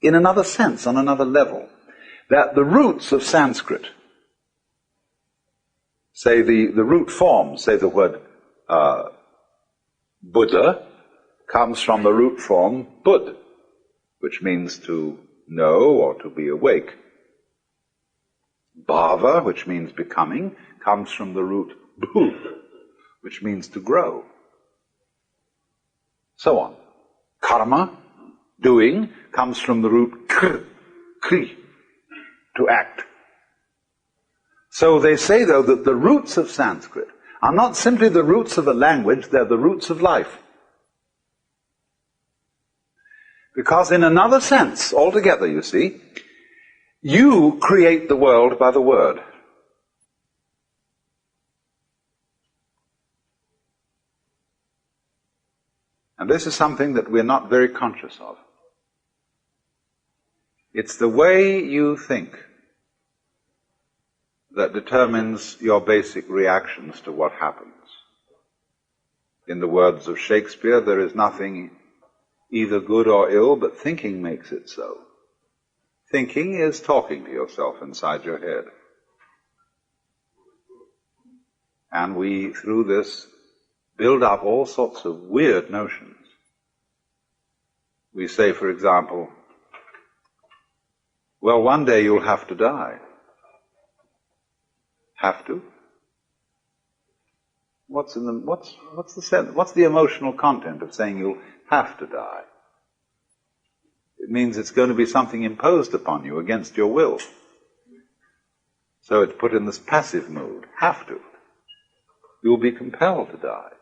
in another sense, on another level, that the roots of Sanskrit, say the root form, say the word Buddha, comes from the root form Bud, which means to know or to be awake. Bhava, which means becoming, comes from the root Bhu, which means to grow. So on. Karma, doing, comes from the root Kri, to act. So they say, though, that the roots of Sanskrit are not simply the roots of a language, they're the roots of life. Because in another sense, altogether, you see, you create the world by the word. And this is something that we're not very conscious of. It's the way you think that determines your basic reactions to what happens. In the words of Shakespeare, there is nothing either good or ill, but thinking makes it so. Thinking is talking to yourself inside your head. And we, through this, build up all sorts of weird notions. We say, for example, well, one day you'll have to die. Have to? What's the emotional content of saying you'll have to die? It means it's going to be something imposed upon you against your will. So it's put in this passive mood. Have to. You'll be compelled to die.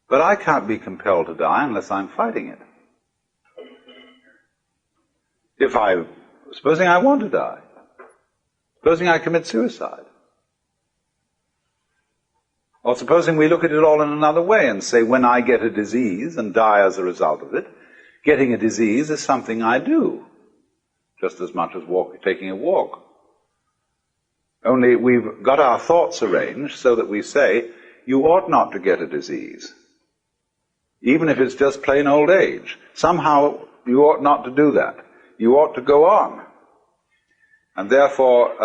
But I can't be compelled to die unless I'm fighting it. Supposing I want to die. Supposing I commit suicide. Or supposing we look at it all in another way and say, when I get a disease and die as a result of it, getting a disease is something I do, just as much as taking a walk. Only we've got our thoughts arranged so that we say, you ought not to get a disease. Even if it's just plain old age. Somehow you ought not to do that. You ought to go on. And therefore,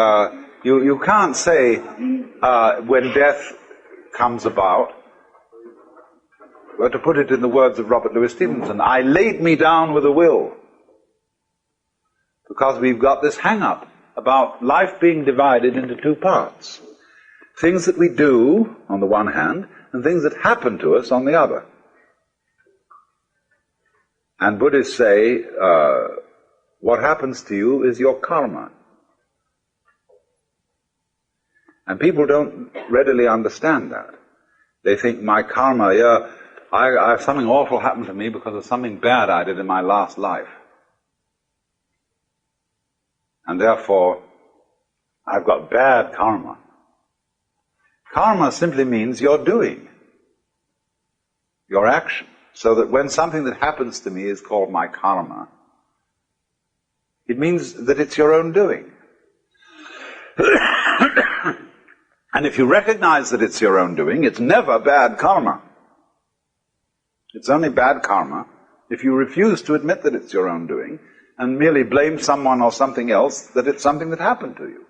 you can't say, when death comes about, well, to put it in the words of Robert Louis Stevenson, I laid me down with a will. Because we've got this hang-up about life being divided into two parts. Things that we do, on the one hand, and things that happen to us on the other. And Buddhists say, what happens to you is your karma. And people don't readily understand that. They think my karma, I have something awful happened to me because of something bad I did in my last life. And therefore, I've got bad karma. Karma simply means your doing, your action. So that when something that happens to me is called my karma, it means that it's your own doing. And if you recognize that it's your own doing, it's never bad karma. It's only bad karma if you refuse to admit that it's your own doing and merely blame someone or something else that it's something that happened to you.